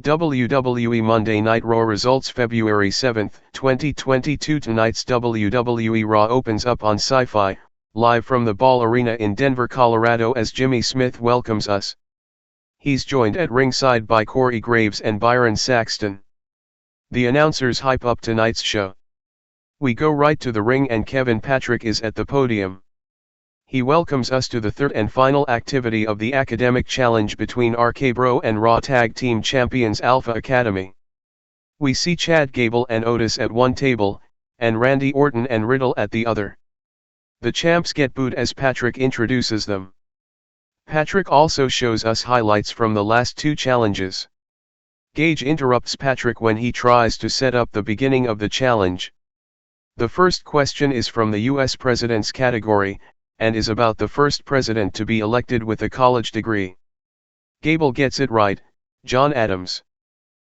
WWE Monday Night Raw results February 7, 2022. Tonight's WWE Raw opens up on Sci-Fi, live from the Ball Arena in Denver, Colorado as Jimmy Smith welcomes us. He's joined at ringside by Corey Graves and Byron Saxton. The announcers hype up tonight's show. We go right to the ring and Kevin Patrick is at the podium. He welcomes us to the third and final activity of the Academic Challenge between RK-Bro and Raw Tag Team Champions Alpha Academy. We see Chad Gable and Otis at one table, and Randy Orton and Riddle at the other. The champs get booed as Patrick introduces them. Patrick also shows us highlights from the last two challenges. Gage interrupts Patrick when he tries to set up the beginning of the challenge. The first question is from the U.S. President's category, and is about the first president to be elected with a college degree. Gable gets it right, John Adams.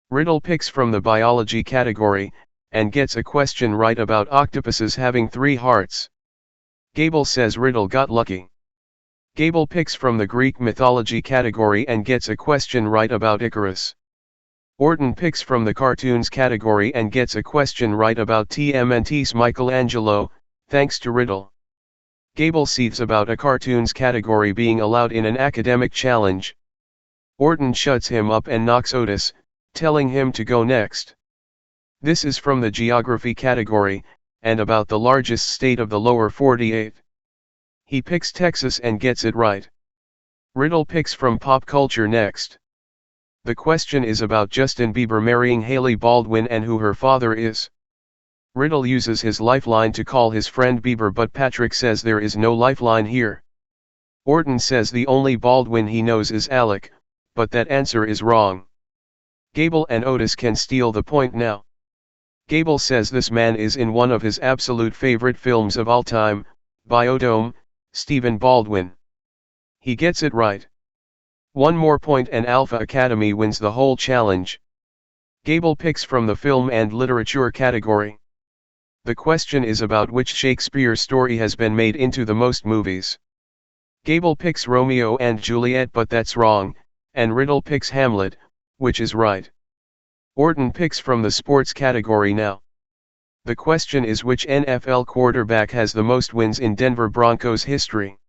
Riddle picks from the biology category, and gets a question right about octopuses having 3 hearts. Gable says Riddle got lucky. Gable picks from the Greek mythology category and gets a question right about Icarus. Orton picks from the cartoons category and gets a question right about TMNT's Michelangelo, thanks to Riddle. Gable seethes about a cartoons category being allowed in an academic challenge. Orton shuts him up and knocks Otis, telling him to go next. This is from the geography category, and about the largest state of the lower 48. He picks Texas and gets it right. Riddle picks from pop culture next. The question is about Justin Bieber marrying Hailey Baldwin and who her father is. Riddle uses his lifeline to call his friend Bieber, but Patrick says there is no lifeline here. Orton says the only Baldwin he knows is Alec, but that answer is wrong. Gable and Otis can steal the point now. Gable says this man is in one of his absolute favorite films of all time, Biodome, Stephen Baldwin. He gets it right. One more point and Alpha Academy wins the whole challenge. Gable picks from the film and literature category. The question is about which Shakespeare story has been made into the most movies. Gable picks Romeo and Juliet, but that's wrong, and Riddle picks Hamlet, which is right. Orton picks from the sports category now. The question is which NFL quarterback has the most wins in Denver Broncos history.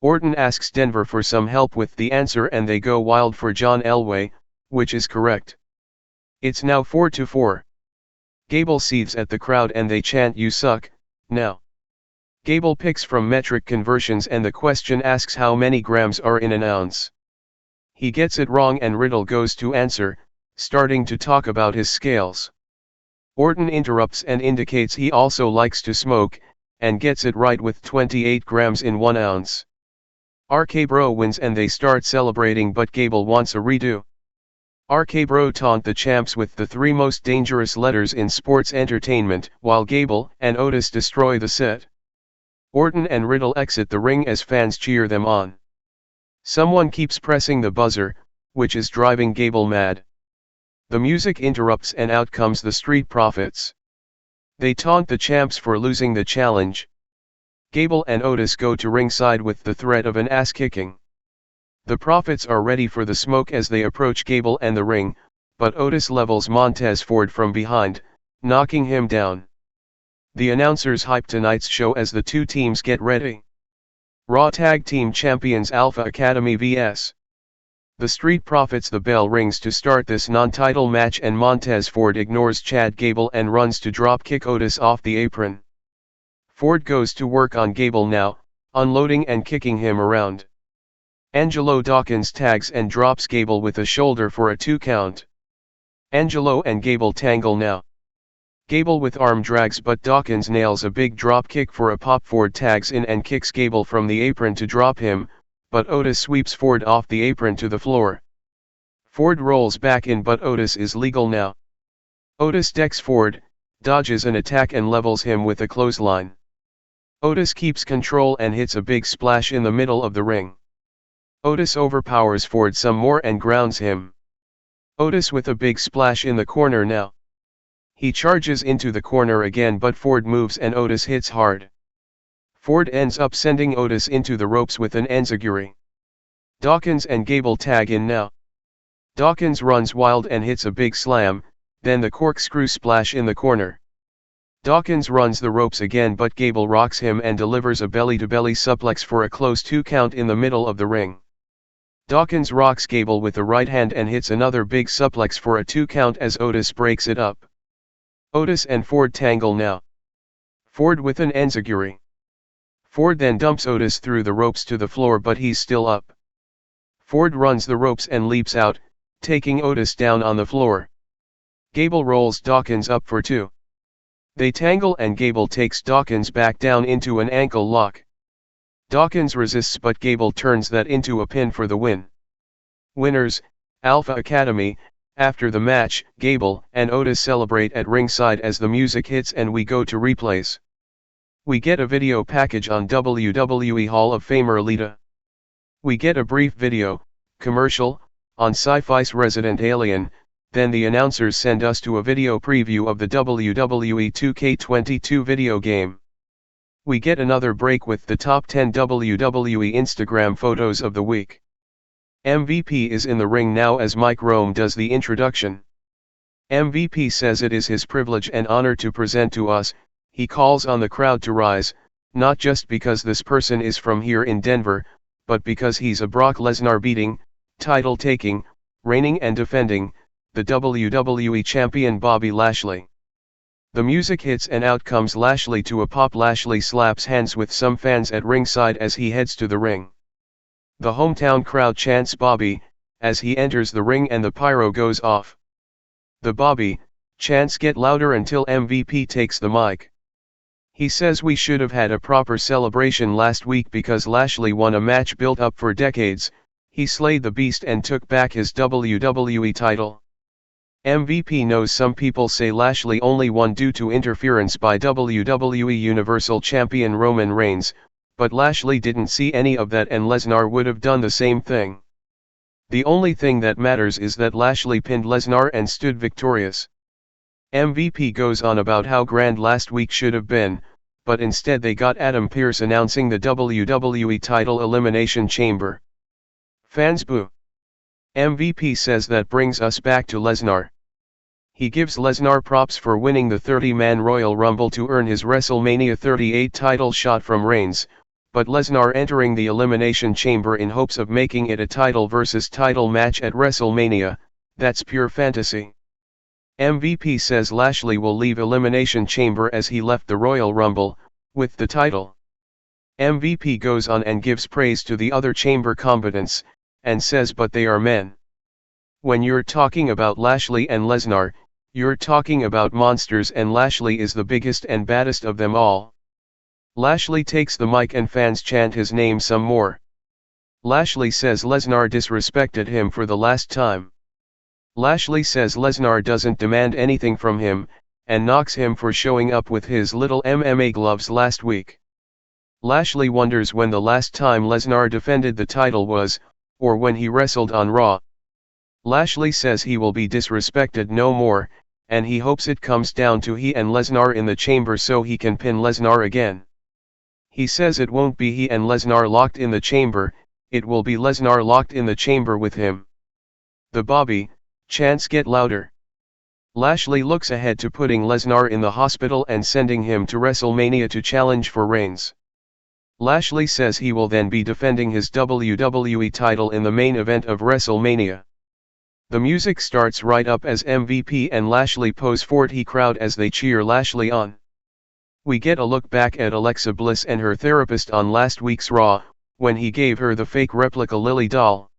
Orton asks Denver for some help with the answer and they go wild for John Elway, which is correct. It's now 4-4. Gable seethes at the crowd and they chant "You suck, now." Gable picks from metric conversions and the question asks how many grams are in an ounce. He gets it wrong and Riddle goes to answer, starting to talk about his scales. Orton interrupts and indicates he also likes to smoke, and gets it right with 28 grams in 1 ounce. RK-Bro wins and they start celebrating, but Gable wants a redo. RK-Bro taunt the champs with the 3 most dangerous letters in sports entertainment, while Gable and Otis destroy the set. Orton and Riddle exit the ring as fans cheer them on. Someone keeps pressing the buzzer, which is driving Gable mad. The music interrupts and out comes the Street Profits. They taunt the champs for losing the challenge. Gable and Otis go to ringside with the threat of an ass-kicking. The Profits are ready for the smoke as they approach Gable and the ring, but Otis levels Montez Ford from behind, knocking him down. The announcers hype tonight's show as the two teams get ready. Raw Tag Team Champions Alpha Academy vs. The Street Profits. The bell rings to start this non-title match and Montez Ford ignores Chad Gable and runs to drop kick Otis off the apron. Ford goes to work on Gable now, unloading and kicking him around. Angelo Dawkins tags and drops Gable with a shoulder for a 2 count. Angelo and Gable tangle now. Gable with arm drags, but Dawkins nails a big drop kick for a pop. Ford tags in and kicks Gable from the apron to drop him, but Otis sweeps Ford off the apron to the floor. Ford rolls back in, but Otis is legal now. Otis decks Ford, dodges an attack and levels him with a clothesline. Otis keeps control and hits a big splash in the middle of the ring. Otis overpowers Ford some more and grounds him. Otis with a big splash in the corner now. He charges into the corner again, but Ford moves and Otis hits hard. Ford ends up sending Otis into the ropes with an enziguri. Dawkins and Gable tag in now. Dawkins runs wild and hits a big slam, then the corkscrew splash in the corner. Dawkins runs the ropes again, but Gable rocks him and delivers a belly-to-belly suplex for a close 2 count in the middle of the ring. Dawkins rocks Gable with the right hand and hits another big suplex for a 2 count as Otis breaks it up. Otis and Ford tangle now. Ford with an enziguri. Ford then dumps Otis through the ropes to the floor, but he's still up. Ford runs the ropes and leaps out, taking Otis down on the floor. Gable rolls Dawkins up for 2. They tangle and Gable takes Dawkins back down into an ankle lock. Dawkins resists, but Gable turns that into a pin for the win. Winners, Alpha Academy. After the match, Gable and Otis celebrate at ringside as the music hits and we go to replays. We get a video package on WWE Hall of Famer Lita. We get a brief video, commercial, on Sci-Fi's Resident Alien, then the announcers send us to a video preview of the WWE 2K22 video game. We get another break with the top 10 WWE Instagram photos of the week. MVP is in the ring now as Mike Rome does the introduction. MVP says it is his privilege and honor to present to us. He calls on the crowd to rise, not just because this person is from here in Denver, but because he's a Brock Lesnar beating, title-taking, reigning and defending, the WWE Champion Bobby Lashley. The music hits and out comes Lashley to a pop. Lashley slaps hands with some fans at ringside as he heads to the ring. The hometown crowd chants Bobby as he enters the ring and the pyro goes off. The Bobby chants get louder until MVP takes the mic. He says we should have had a proper celebration last week because Lashley won a match built up for decades. He slayed the beast and took back his WWE title. MVP knows some people say Lashley only won due to interference by WWE Universal Champion Roman Reigns, but Lashley didn't see any of that and Lesnar would have done the same thing. The only thing that matters is that Lashley pinned Lesnar and stood victorious. MVP goes on about how grand last week should have been, but instead they got Adam Pearce announcing the WWE title Elimination Chamber. Fans boo. MVP says that brings us back to Lesnar. He gives Lesnar props for winning the 30-man Royal Rumble to earn his WrestleMania 38 title shot from Reigns, but Lesnar entering the Elimination Chamber in hopes of making it a title versus title match at WrestleMania, that's pure fantasy. MVP says Lashley will leave Elimination Chamber as he left the Royal Rumble, with the title. MVP goes on and gives praise to the other chamber combatants, and says but they are men. When you're talking about Lashley and Lesnar, you're talking about monsters and Lashley is the biggest and baddest of them all. Lashley takes the mic and fans chant his name some more. Lashley says Lesnar disrespected him for the last time. Lashley says Lesnar doesn't demand anything from him, and knocks him for showing up with his little MMA gloves last week. Lashley wonders when the last time Lesnar defended the title was, or when he wrestled on Raw. Lashley says he will be disrespected no more, and he hopes it comes down to he and Lesnar in the chamber so he can pin Lesnar again. He says it won't be he and Lesnar locked in the chamber, it will be Lesnar locked in the chamber with him. The Bobby chants get louder. Lashley looks ahead to putting Lesnar in the hospital and sending him to WrestleMania to challenge for Reigns. Lashley says he will then be defending his WWE title in the main event of WrestleMania. The music starts right up as MVP and Lashley pose for the crowd as they cheer Lashley on. We get a look back at Alexa Bliss and her therapist on last week's Raw, when he gave her the fake replica Lily doll.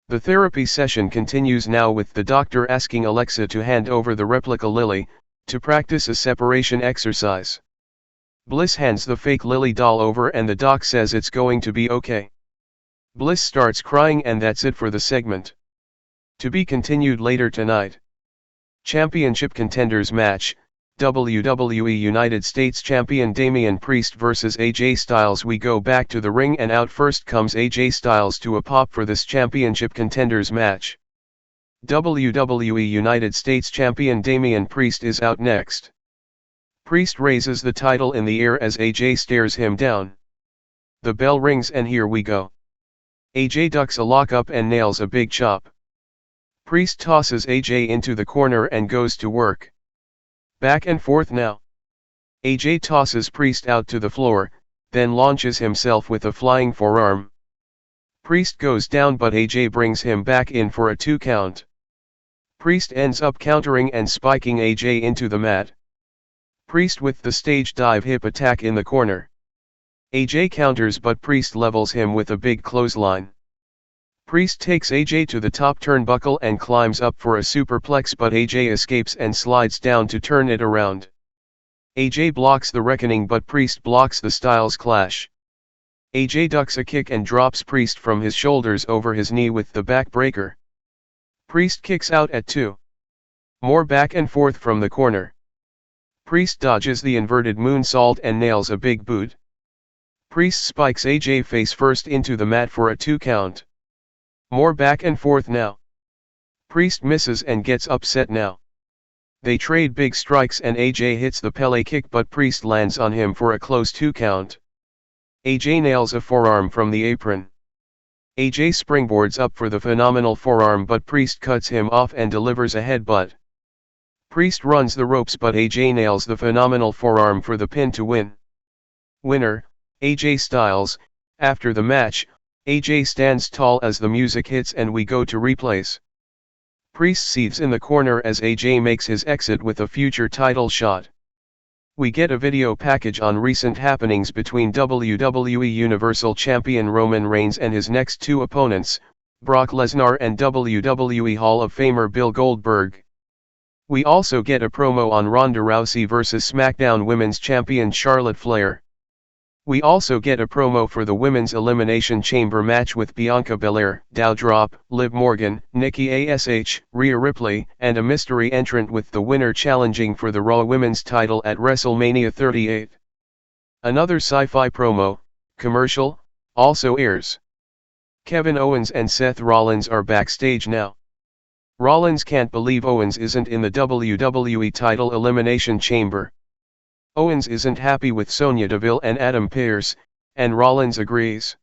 The therapy session continues now with the doctor asking Alexa to hand over the replica Lily, to practice a separation exercise. Bliss hands the fake Lily doll over and the doc says it's going to be okay. Bliss starts crying and that's it for the segment. To be continued later tonight. Championship Contenders match, WWE United States Champion Damian Priest vs AJ Styles. We go back to the ring and out first comes AJ Styles to a pop for this Championship Contenders match. WWE United States Champion Damian Priest is out next. Priest raises the title in the air as AJ stares him down. The bell rings and here we go. AJ ducks a lockup and nails a big chop. Priest tosses AJ into the corner and goes to work. Back and forth now. AJ tosses Priest out to the floor, then launches himself with a flying forearm. Priest goes down but AJ brings him back in for a 2 count. Priest ends up countering and spiking AJ into the mat. Priest with the stage dive hip attack in the corner. AJ counters but Priest levels him with a big clothesline. Priest takes AJ to the top turnbuckle and climbs up for a superplex but AJ escapes and slides down to turn it around. AJ blocks the reckoning but Priest blocks the Styles Clash. AJ ducks a kick and drops Priest from his shoulders over his knee with the backbreaker. Priest kicks out at 2. More back and forth from the corner. Priest dodges the inverted moonsault and nails a big boot. Priest spikes AJ face first into the mat for a 2 count. More back and forth now. Priest misses and gets upset now. They trade big strikes and AJ hits the Pele kick but Priest lands on him for a close 2 count. AJ nails a forearm from the apron. AJ springboards up for the phenomenal forearm but Priest cuts him off and delivers a headbutt. Priest runs the ropes but AJ nails the phenomenal forearm for the pin to win. Winner, AJ Styles. After the match, AJ stands tall as the music hits and we go to replays. Priest seethes in the corner as AJ makes his exit with a future title shot. We get a video package on recent happenings between WWE Universal Champion Roman Reigns and his next 2 opponents, Brock Lesnar and WWE Hall of Famer Bill Goldberg. We also get a promo on Ronda Rousey vs SmackDown Women's Champion Charlotte Flair. We also get a promo for the Women's Elimination Chamber match with Bianca Belair, Doudrop, Liv Morgan, Nikki A.S.H, Rhea Ripley, and a mystery entrant with the winner challenging for the Raw Women's title at WrestleMania 38. Another sci-fi promo, commercial, also airs. Kevin Owens and Seth Rollins are backstage now. Rollins can't believe Owens isn't in the WWE title elimination chamber. Owens isn't happy with Sonya Deville and Adam Pearce, and Rollins agrees.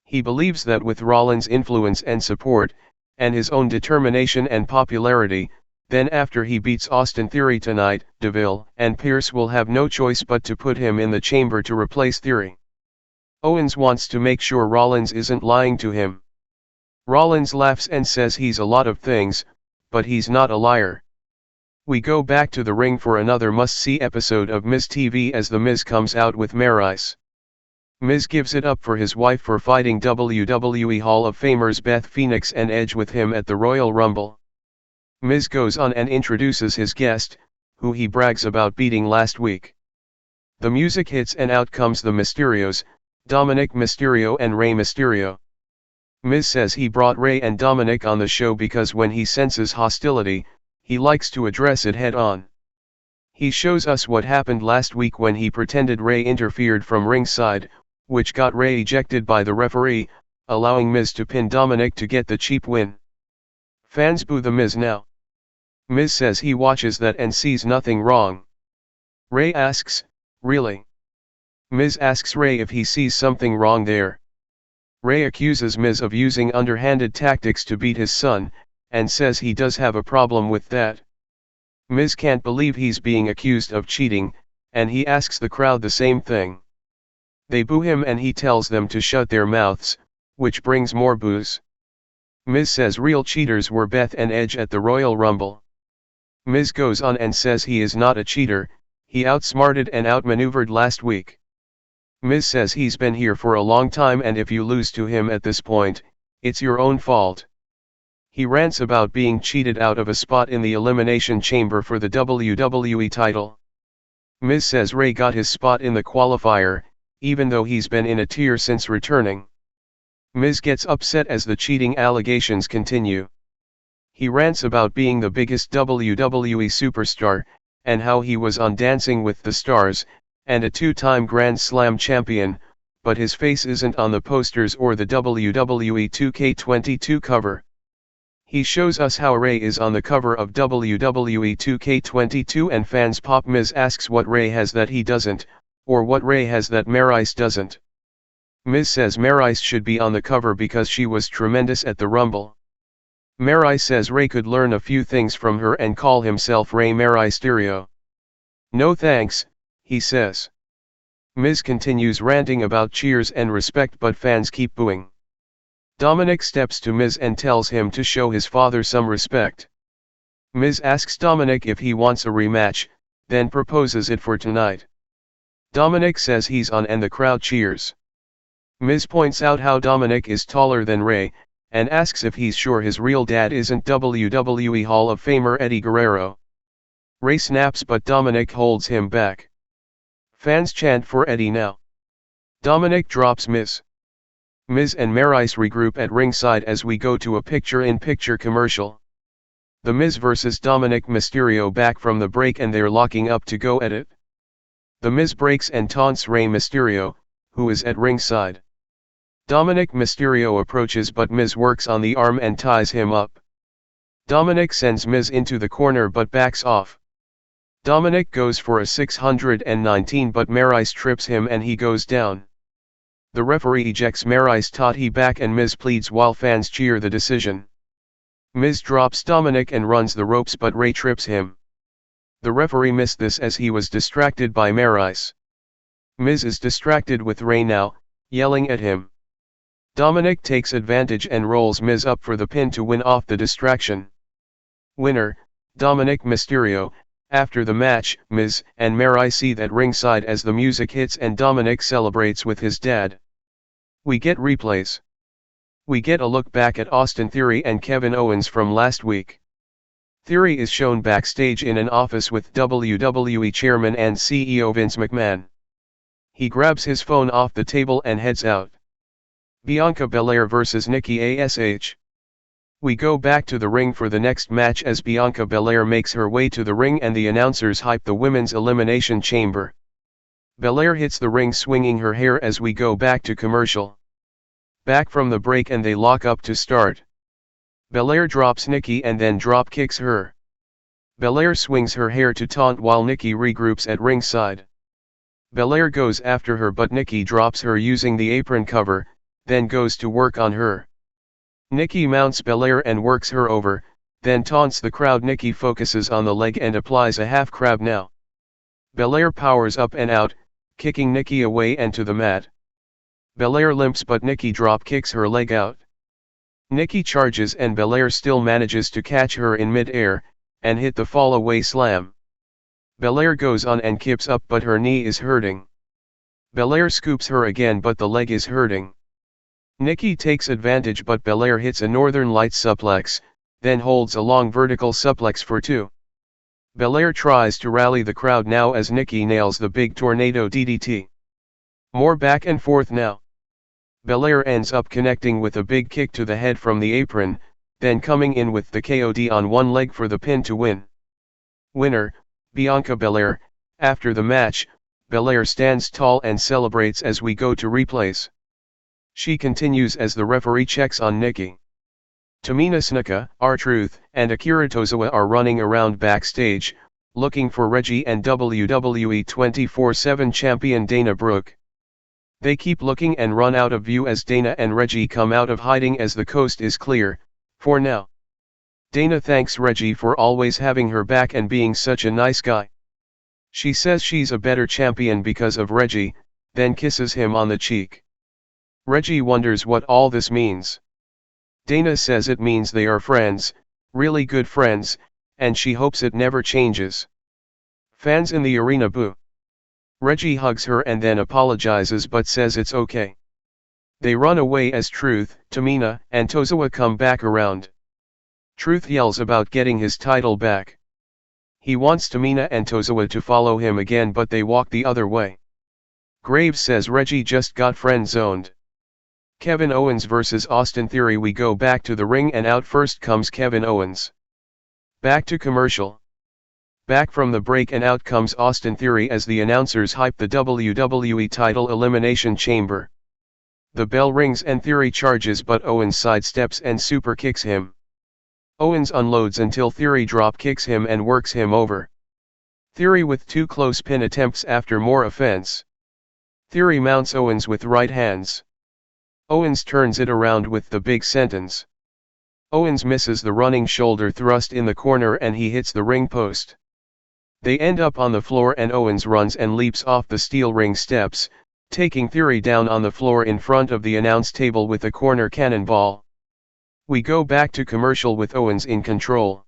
He believes that with Rollins' influence and support, and his own determination and popularity, then after he beats Austin Theory tonight, Deville and Pearce will have no choice but to put him in the chamber to replace Theory. Owens wants to make sure Rollins isn't lying to him. Rollins laughs and says he's a lot of things, but he's not a liar. We go back to the ring for another must-see episode of Miz TV as The Miz comes out with Maryse. Miz gives it up for his wife for fighting WWE Hall of Famers Beth Phoenix and Edge with him at the Royal Rumble. Miz goes on and introduces his guest, who he brags about beating last week. The music hits and out comes the Mysterios, Dominik Mysterio and Rey Mysterio. Miz says he brought Rey and Dominik on the show because when he senses hostility, he likes to address it head-on. He shows us what happened last week when he pretended Rey interfered from ringside, which got Rey ejected by the referee, allowing Miz to pin Dominik to get the cheap win. Fans boo the Miz now. Miz says he watches that and sees nothing wrong. Rey asks, "Really?" Miz asks Rey if he sees something wrong there. Rey accuses Miz of using underhanded tactics to beat his son, and says he does have a problem with that. Miz can't believe he's being accused of cheating, and he asks the crowd the same thing. They boo him and he tells them to shut their mouths, which brings more boos. Miz says real cheaters were Beth and Edge at the Royal Rumble. Miz goes on and says he is not a cheater, he outsmarted and outmaneuvered last week. Miz says he's been here for a long time and if you lose to him at this point, it's your own fault. He rants about being cheated out of a spot in the Elimination Chamber for the WWE title. Miz says Rey got his spot in the qualifier, even though he's been in a tier since returning. Miz gets upset as the cheating allegations continue. He rants about being the biggest WWE superstar, and how he was on Dancing with the Stars, and a 2-time Grand Slam champion, but his face isn't on the posters or the WWE 2K22 cover. He shows us how Rey is on the cover of WWE 2K22 and fans pop. Miz asks what Rey has that he doesn't, or what Rey has that Maryse doesn't. Miz says Maryse should be on the cover because she was tremendous at the Rumble. Mary says Ray could learn a few things from her and call himself Rey Mysterio. No thanks, he says. Miz continues ranting about cheers and respect but fans keep booing. Dominik steps to Miz and tells him to show his father some respect. Miz asks Dominik if he wants a rematch, then proposes it for tonight. Dominik says he's on and the crowd cheers. Miz points out how Dominik is taller than Ray, and asks if he's sure his real dad isn't WWE Hall of Famer Eddie Guerrero. Ray snaps but Dominik holds him back. Fans chant for Eddie now. Dominik drops Miz. Miz and Maryse regroup at ringside as we go to a picture-in-picture commercial. The Miz vs Dominik Mysterio back from the break and they're locking up to go at it. The Miz breaks and taunts Rey Mysterio, who is at ringside. Dominik Mysterio approaches but Miz works on the arm and ties him up. Dominik sends Miz into the corner but backs off. Dominik goes for a 619 but Maryse trips him and he goes down. The referee ejects Maryse Tati back and Miz pleads while fans cheer the decision. Miz drops Dominik and runs the ropes but Ray trips him. The referee missed this as he was distracted by Maryse. Miz is distracted with Ray now, yelling at him. Dominik takes advantage and rolls Miz up for the pin to win off the distraction. Winner, Dominik Mysterio. After the match, Miz and Maryse see that ringside as the music hits and Dominik celebrates with his dad. We get replays. We get a look back at Austin Theory and Kevin Owens from last week. Theory is shown backstage in an office with WWE Chairman and CEO Vince McMahon. He grabs his phone off the table and heads out. Bianca Belair vs Nikki A.S.H. We go back to the ring for the next match as Bianca Belair makes her way to the ring and the announcers hype the women's elimination chamber. Belair hits the ring swinging her hair as we go back to commercial. Back from the break and they lock up to start. Belair drops Nikki and then drop kicks her. Belair swings her hair to taunt while Nikki regroups at ringside. Belair goes after her but Nikki drops her using the apron cover, then goes to work on her. Nikki mounts Belair and works her over, then taunts the crowd. Nikki focuses on the leg and applies a half crab now. Belair powers up and out, kicking Nikki away and to the mat. Belair limps but Nikki drop kicks her leg out. Nikki charges and Belair still manages to catch her in mid-air, and hit the fall away slam. Belair goes on and kips up but her knee is hurting. Belair scoops her again but the leg is hurting. Nikki takes advantage but Belair hits a Northern Lights suplex, then holds a long vertical suplex for 2. Belair tries to rally the crowd now as Nikki nails the big tornado DDT. More back and forth now. Belair ends up connecting with a big kick to the head from the apron, then coming in with the KOD on one leg for the pin to win. Winner, Bianca Belair. After the match, Belair stands tall and celebrates as we go to replays. She continues as the referee checks on Nikki. Tamina Snuka, R-Truth, and Akira Tozawa are running around backstage, looking for Reggie and WWE 24/7 champion Dana Brooke. They keep looking and run out of view as Dana and Reggie come out of hiding as the coast is clear, for now. Dana thanks Reggie for always having her back and being such a nice guy. She says she's a better champion because of Reggie, then kisses him on the cheek. Reggie wonders what all this means. Dana says it means they are friends, really good friends, and she hopes it never changes. Fans in the arena boo. Reggie hugs her and then apologizes but says it's okay. They run away as Truth, Tamina, and Tozawa come back around. Truth yells about getting his title back. He wants Tamina and Tozawa to follow him again but they walk the other way. Graves says Reggie just got friend-zoned. Kevin Owens vs Austin Theory. We go back to the ring and out first comes Kevin Owens. Back to commercial. Back from the break and out comes Austin Theory as the announcers hype the WWE title elimination chamber. The bell rings and Theory charges but Owens sidesteps and super kicks him. Owens unloads until Theory drop kicks him and works him over. Theory with 2 close pin attempts after more offense. Theory mounts Owens with right hands. Owens turns it around with the big sentence. Owens misses the running shoulder thrust in the corner and he hits the ring post. They end up on the floor and Owens runs and leaps off the steel ring steps, taking Theory down on the floor in front of the announce table with a corner cannonball. We go back to commercial with Owens in control.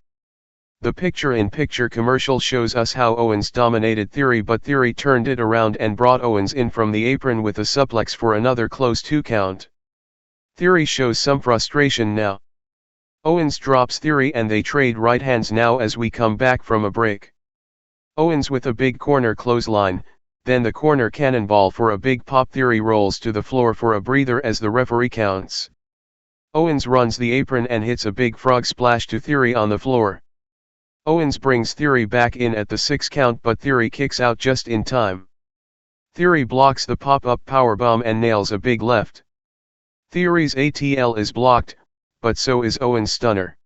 The picture-in-picture commercial shows us how Owens dominated Theory, but Theory turned it around and brought Owens in from the apron with a suplex for another close 2 count. Theory shows some frustration now. Owens drops Theory and they trade right hands now as we come back from a break. Owens with a big corner clothesline, then the corner cannonball for a big pop. Theory rolls to the floor for a breather as the referee counts. Owens runs the apron and hits a big frog splash to Theory on the floor. Owens brings Theory back in at the 6 count, but Theory kicks out just in time. Theory blocks the pop-up powerbomb and nails a big left. Theory's ATL is blocked, but so is Owens' stunner.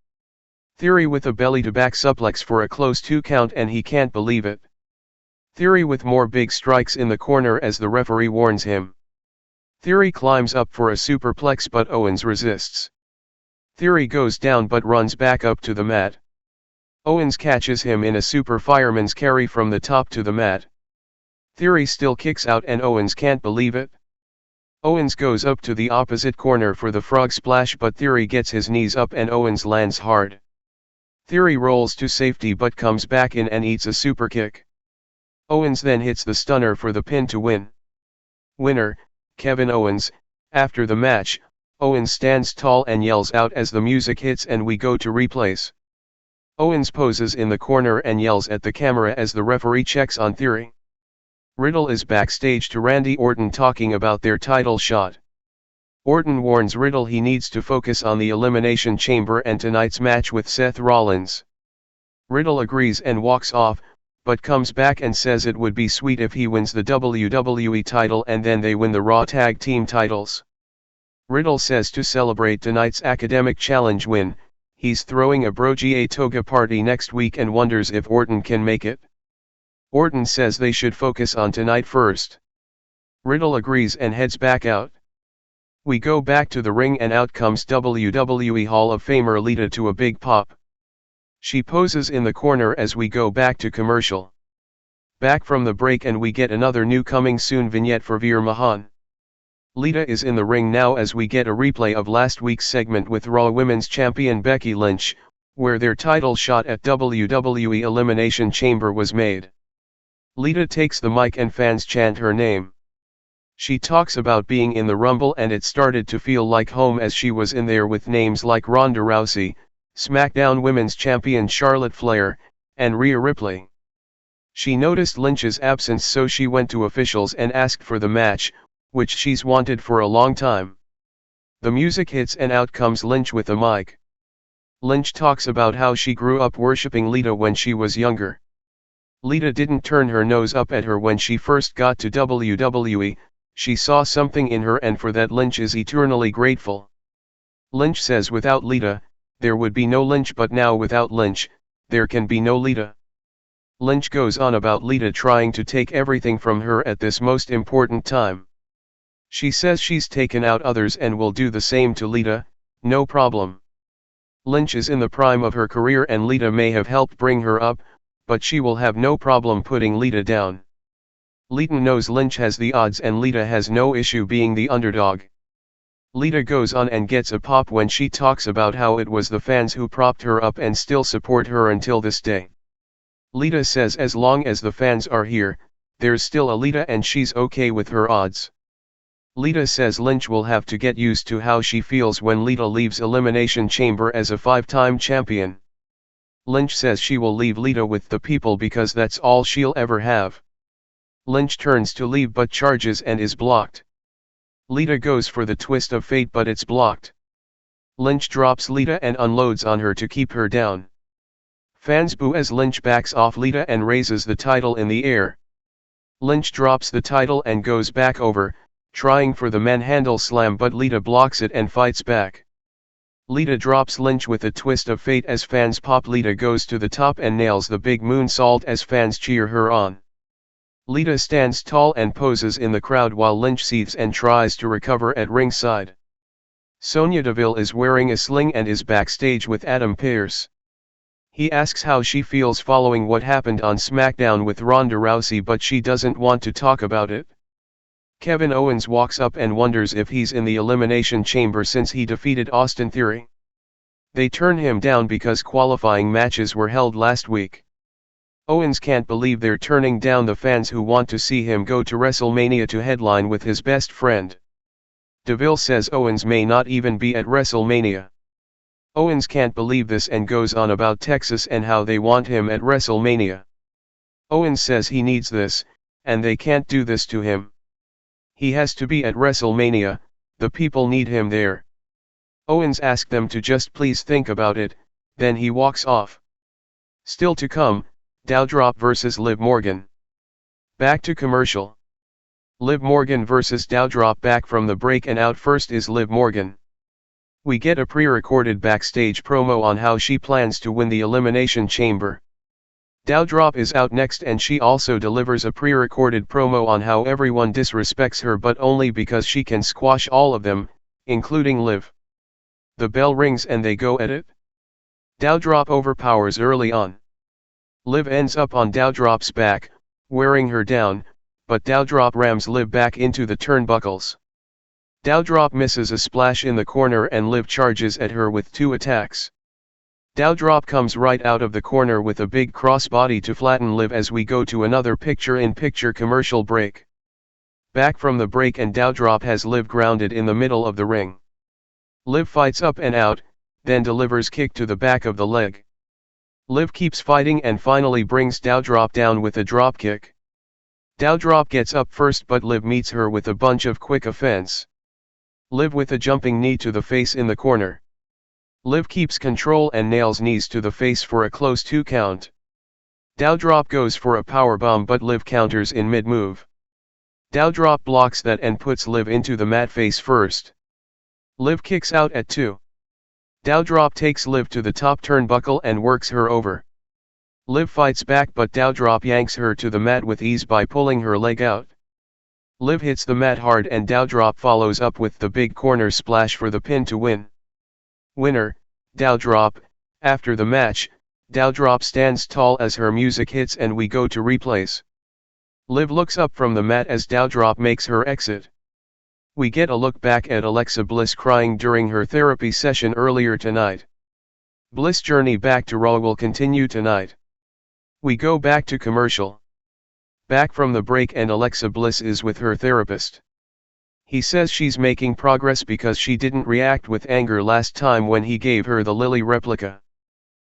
Theory with a belly-to-back suplex for a close 2 count and he can't believe it. Theory with more big strikes in the corner as the referee warns him. Theory climbs up for a superplex but Owens resists. Theory goes down but runs back up to the mat. Owens catches him in a super fireman's carry from the top to the mat. Theory still kicks out and Owens can't believe it. Owens goes up to the opposite corner for the frog splash but Theory gets his knees up and Owens lands hard. Theory rolls to safety but comes back in and eats a super kick. Owens then hits the stunner for the pin to win. Winner, Kevin Owens. After the match, Owens stands tall and yells out as the music hits and we go to replays. Owens poses in the corner and yells at the camera as the referee checks on Theory. Riddle is backstage to Randy Orton talking about their title shot. Orton warns Riddle he needs to focus on the Elimination Chamber and tonight's match with Seth Rollins. Riddle agrees and walks off, but comes back and says it would be sweet if he wins the WWE title and then they win the Raw Tag Team titles. Riddle says to celebrate tonight's Academic Challenge win, he's throwing a Brogy Toga party next week and wonders if Orton can make it. Orton says they should focus on tonight first. Riddle agrees and heads back out. We go back to the ring and out comes WWE Hall of Famer Lita to a big pop. She poses in the corner as we go back to commercial. Back from the break and we get another new coming soon vignette for Veer Mahan. Lita is in the ring now as we get a replay of last week's segment with Raw Women's Champion Becky Lynch, where their title shot at WWE Elimination Chamber was made. Lita takes the mic and fans chant her name. She talks about being in the Rumble and it started to feel like home as she was in there with names like Ronda Rousey, SmackDown Women's Champion Charlotte Flair, and Rhea Ripley. She noticed Lynch's absence so she went to officials and asked for the match, which she's wanted for a long time. The music hits and out comes Lynch with a mic. Lynch talks about how she grew up worshipping Lita when she was younger. Lita didn't turn her nose up at her when she first got to WWE, she saw something in her and for that Lynch is eternally grateful. Lynch says without Lita, there would be no Lynch but now without Lynch, there can be no Lita. Lynch goes on about Lita trying to take everything from her at this most important time. She says she's taken out others and will do the same to Lita, no problem. Lynch is in the prime of her career and Lita may have helped bring her up, but she will have no problem putting Lita down. Lita knows Lynch has the odds and Lita has no issue being the underdog. Lita goes on and gets a pop when she talks about how it was the fans who propped her up and still support her until this day. Lita says as long as the fans are here, there's still a Lita and she's okay with her odds. Lita says Lynch will have to get used to how she feels when Lita leaves Elimination Chamber as a 5-time champion. Lynch says she will leave Lita with the people because that's all she'll ever have. Lynch turns to leave but charges and is blocked. Lita goes for the twist of fate but it's blocked. Lynch drops Lita and unloads on her to keep her down. Fans boo as Lynch backs off Lita and raises the title in the air. Lynch drops the title and goes back over, trying for the manhandle slam but Lita blocks it and fights back. Lita drops Lynch with a twist of fate as fans pop. Lita goes to the top and nails the big moonsault as fans cheer her on. Lita stands tall and poses in the crowd while Lynch seethes and tries to recover at ringside. Sonya Deville is wearing a sling and is backstage with Adam Pearce. He asks how she feels following what happened on SmackDown with Ronda Rousey, but she doesn't want to talk about it. Kevin Owens walks up and wonders if he's in the Elimination Chamber since he defeated Austin Theory. They turn him down because qualifying matches were held last week. Owens can't believe they're turning down the fans who want to see him go to WrestleMania to headline with his best friend. Deville says Owens may not even be at WrestleMania. Owens can't believe this and goes on about Texas and how they want him at WrestleMania. Owens says he needs this, and they can't do this to him. He has to be at WrestleMania, the people need him there. Owens asked them to just please think about it, then he walks off. Still to come, Doudrop vs Liv Morgan. Back to commercial. Liv Morgan vs Doudrop. Back from the break and out first is Liv Morgan. We get a pre-recorded backstage promo on how she plans to win the Elimination Chamber. Doudrop is out next and she also delivers a pre-recorded promo on how everyone disrespects her but only because she can squash all of them, including Liv. The bell rings and they go at it. Doudrop overpowers early on. Liv ends up on Doudrop's back, wearing her down, but Doudrop rams Liv back into the turnbuckles. Doudrop misses a splash in the corner and Liv charges at her with 2 attacks. Doudrop comes right out of the corner with a big crossbody to flatten Liv as we go to another picture-in-picture commercial break. Back from the break and Doudrop has Liv grounded in the middle of the ring. Liv fights up and out, then delivers kick to the back of the leg. Liv keeps fighting and finally brings Doudrop down with a dropkick. Doudrop gets up first but Liv meets her with a bunch of quick offense. Liv with a jumping knee to the face in the corner. Liv keeps control and nails knees to the face for a close 2 count. Doudrop goes for a powerbomb but Liv counters in mid-move. Doudrop blocks that and puts Liv into the mat face first. Liv kicks out at 2. Doudrop takes Liv to the top turnbuckle and works her over. Liv fights back but Doudrop yanks her to the mat with ease by pulling her leg out. Liv hits the mat hard and Doudrop follows up with the big corner splash for the pin to win. Winner, Doudrop. After the match, Doudrop stands tall as her music hits and we go to replays. Liv looks up from the mat as Doudrop makes her exit. We get a look back at Alexa Bliss crying during her therapy session earlier tonight. Bliss' journey back to Raw will continue tonight. We go back to commercial. Back from the break and Alexa Bliss is with her therapist. He says she's making progress because she didn't react with anger last time when he gave her the Lily replica.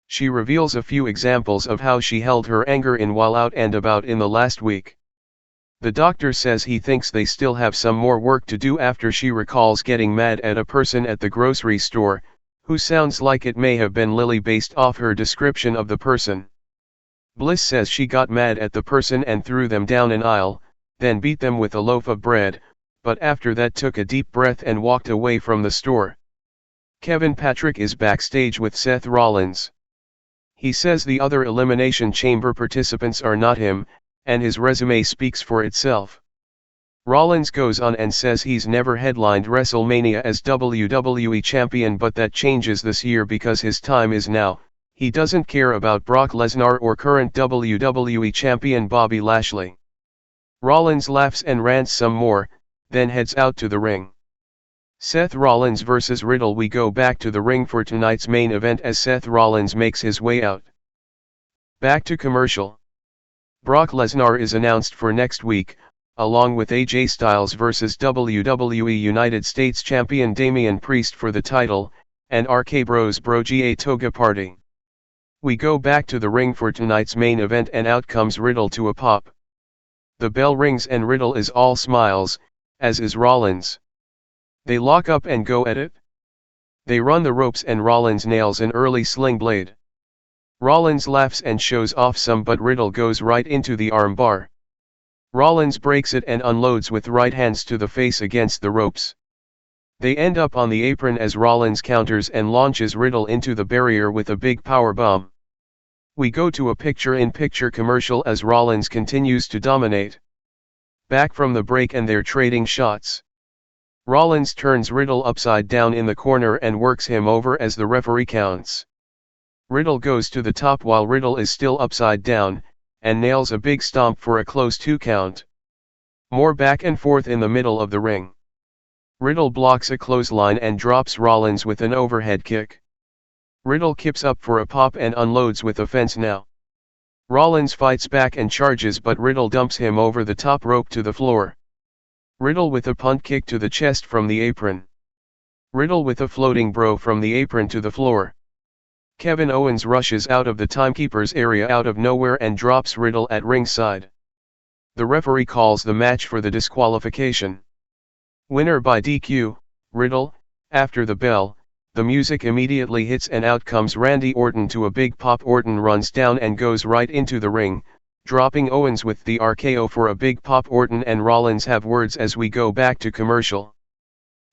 She reveals a few examples of how she held her anger in while out and about in the last week. The doctor says he thinks they still have some more work to do after she recalls getting mad at a person at the grocery store, who sounds like it may have been Lily based off her description of the person. Bliss says she got mad at the person and threw them down an aisle, then beat them with a loaf of bread, but after that took a deep breath and walked away from the store. Kevin Patrick is backstage with Seth Rollins. He says the other Elimination Chamber participants are not him, and his resume speaks for itself. Rollins goes on and says he's never headlined WrestleMania as WWE Champion but that changes this year because his time is now. He doesn't care about Brock Lesnar or current WWE Champion Bobby Lashley. Rollins laughs and rants some more, then heads out to the ring. Seth Rollins vs Riddle. We go back to the ring for tonight's main event as Seth Rollins makes his way out. Back to commercial. Brock Lesnar is announced for next week, along with AJ Styles vs WWE United States Champion Damian Priest for the title, and RK Bros Brogy Toga Party. We go back to the ring for tonight's main event and out comes Riddle to a pop. The bell rings and Riddle is all smiles, as is Rollins. They lock up and go at it. They run the ropes and Rollins nails an early sling blade. Rollins laughs and shows off some but Riddle goes right into the arm bar. Rollins breaks it and unloads with right hands to the face against the ropes. They end up on the apron as Rollins counters and launches Riddle into the barrier with a big powerbomb. We go to a picture-in-picture commercial as Rollins continues to dominate. Back from the break and they're trading shots. Rollins turns Riddle upside down in the corner and works him over as the referee counts. Riddle goes to the top while Riddle is still upside down, and nails a big stomp for a close 2 count. More back and forth in the middle of the ring. Riddle blocks a clothesline and drops Rollins with an overhead kick. Riddle kips up for a pop and unloads with a fence now. Rollins fights back and charges, but Riddle dumps him over the top rope to the floor. Riddle with a punt kick to the chest from the apron. Riddle with a floating bro from the apron to the floor. Kevin Owens rushes out of the timekeeper's area out of nowhere and drops Riddle at ringside. The referee calls the match for the disqualification. Winner by DQ, Riddle. After the bell, the music immediately hits and out comes Randy Orton to a big pop. Orton runs down and goes right into the ring, dropping Owens with the RKO for a big pop. Orton and Rollins have words as we go back to commercial.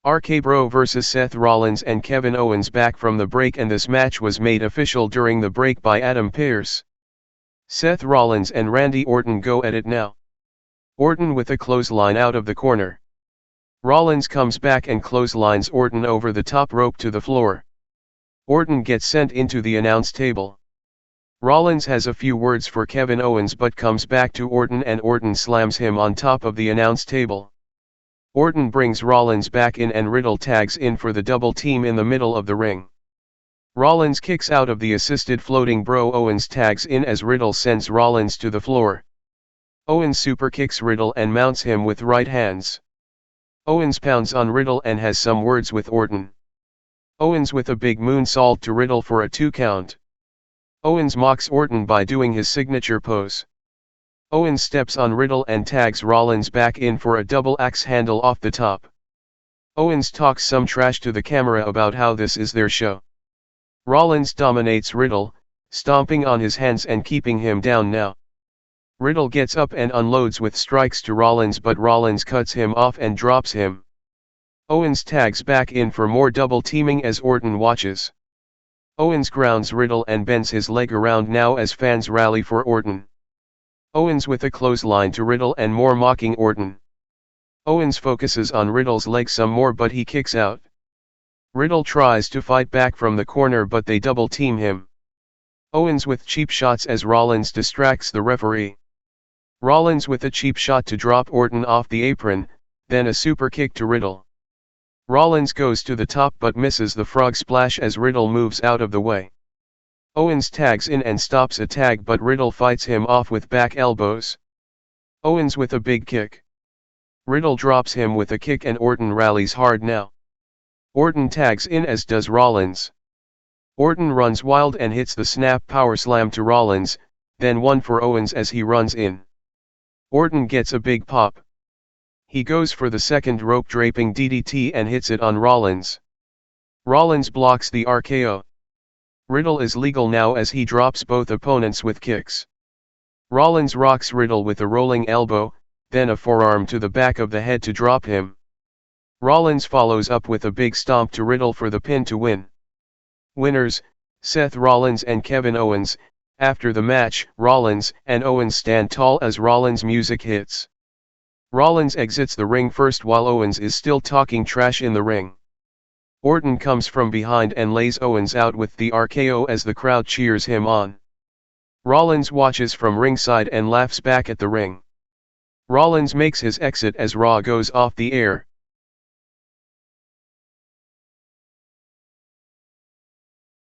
RK Bro vs Seth Rollins and Kevin Owens back from the break, and this match was made official during the break by Adam Pearce. Seth Rollins and Randy Orton go at it now. Orton with a clothesline out of the corner. Rollins comes back and clotheslines Orton over the top rope to the floor. Orton gets sent into the announce table. Rollins has a few words for Kevin Owens but comes back to Orton and Orton slams him on top of the announce table. Orton brings Rollins back in and Riddle tags in for the double team in the middle of the ring. Rollins kicks out of the assisted floating bro. Owens tags in as Riddle sends Rollins to the floor. Owens super kicks Riddle and mounts him with right hands. Owens pounds on Riddle and has some words with Orton. Owens with a big moonsault to Riddle for a 2 count. Owens mocks Orton by doing his signature pose. Owens steps on Riddle and tags Rollins back in for a double axe handle off the top. Owens talks some trash to the camera about how this is their show. Rollins dominates Riddle, stomping on his hands and keeping him down now. Riddle gets up and unloads with strikes to Rollins, but Rollins cuts him off and drops him. Owens tags back in for more double teaming as Orton watches. Owens grounds Riddle and bends his leg around now as fans rally for Orton. Owens with a clothesline to Riddle and more mocking Orton. Owens focuses on Riddle's leg some more but he kicks out. Riddle tries to fight back from the corner but they double team him. Owens with cheap shots as Rollins distracts the referee. Rollins with a cheap shot to drop Orton off the apron, then a super kick to Riddle. Rollins goes to the top but misses the frog splash as Riddle moves out of the way. Owens tags in and stops a tag but Riddle fights him off with back elbows. Owens with a big kick. Riddle drops him with a kick and Orton rallies hard now. Orton tags in as does Rollins. Orton runs wild and hits the snap power slam to Rollins, then one for Owens as he runs in. Orton gets a big pop. He goes for the second rope draping DDT and hits it on Rollins. Rollins blocks the RKO. Riddle is legal now as he drops both opponents with kicks. Rollins rocks Riddle with a rolling elbow, then a forearm to the back of the head to drop him. Rollins follows up with a big stomp to Riddle for the pin to win. Winners, Seth Rollins and Kevin Owens. After the match, Rollins and Owens stand tall as Rollins' music hits. Rollins exits the ring first while Owens is still talking trash in the ring. Orton comes from behind and lays Owens out with the RKO as the crowd cheers him on. Rollins watches from ringside and laughs back at the ring. Rollins makes his exit as Raw goes off the air,